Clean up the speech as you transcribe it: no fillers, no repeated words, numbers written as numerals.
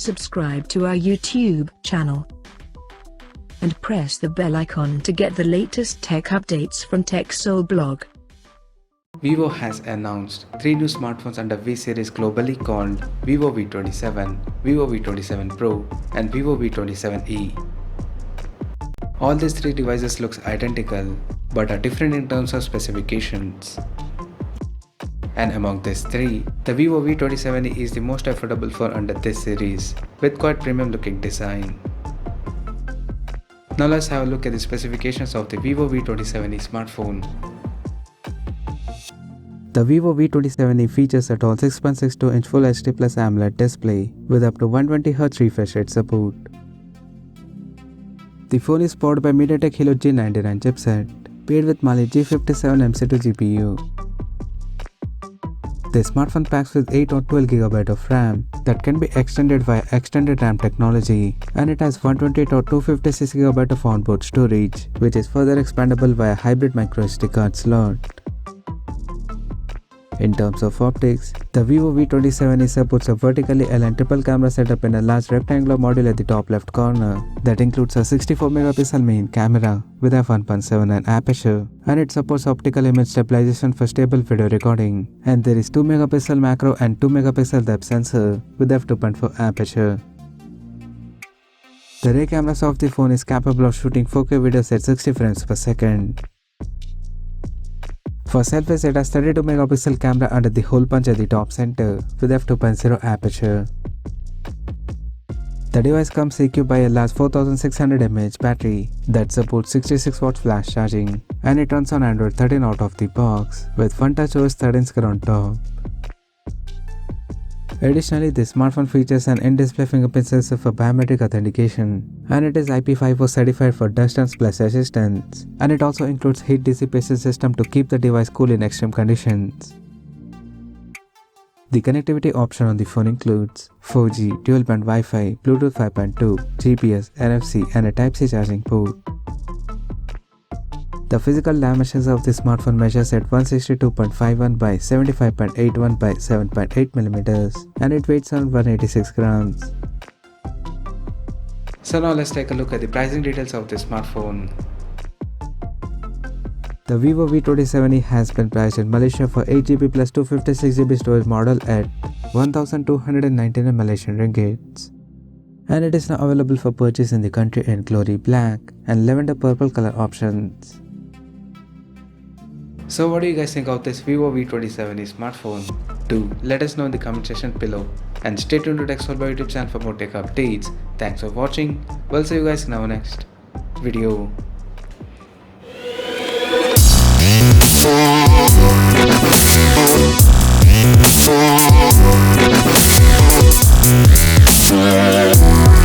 subscribe to our YouTube channel and press the bell icon to get the latest tech updates from TechSole Blog. Vivo has announced 3 new smartphones under V series globally called Vivo V27, Vivo V27 Pro and Vivo V27e. All these 3 devices looks identical but are different in terms of specifications. And among these 3, the Vivo V27e is the most affordable phone under this series with quite premium looking design. Now let's have a look at the specifications of the Vivo V27e smartphone. The Vivo V27e features a tall 6.62-inch Full HD Plus AMOLED display with up to 120Hz refresh rate support. The phone is powered by MediaTek Helio G99 chipset, paired with Mali G57 M2 GPU. The smartphone packs with 8 or 12GB of RAM that can be extended via extended RAM technology, and it has 128 or 256GB of onboard storage, which is further expandable via hybrid microSD card slot. In terms of optics, the Vivo V27e supports a vertically aligned triple camera setup in a large rectangular module at the top left corner that includes a 64MP main camera with f1.79 aperture, and it supports optical image stabilization for stable video recording, and there is 2MP macro and 2MP depth sensor with f2.4 aperture. The rear cameras of the phone is capable of shooting 4K videos at 60 frames per second. For selfies, it has 32MP camera under the hole punch at the top center with f2.0 aperture. The device comes equipped by a large 4600 mAh battery that supports 66W flash charging, and it runs on Android 13 out of the box with FunTouch OS 13 screen on top. Additionally, the smartphone features an in-display fingerprint sensor for biometric authentication, and it is IP54 certified for dust and splash resistance, and it also includes heat dissipation system to keep the device cool in extreme conditions. The connectivity option on the phone includes 4G, dual-band Wi-Fi, Bluetooth 5.2, GPS, NFC, and a Type-C charging port. The physical dimensions of the smartphone measures at 162.51 by 75.81 by 7.8mm, and it weighs around 186 grams. So now let's take a look at the pricing details of the smartphone. The Vivo V27e has been priced in Malaysia for 8GB plus 256GB storage model at 1,299 Malaysian ringgits. And it is now available for purchase in the country in Glory Black and Lavender Purple color options. So what do you guys think of this Vivo V27e smartphone? Do let us know in the comment section below, and stay tuned to TechSole Blog YouTube channel for more tech updates. Thanks for watching. We'll see you guys in our next video. Yeah.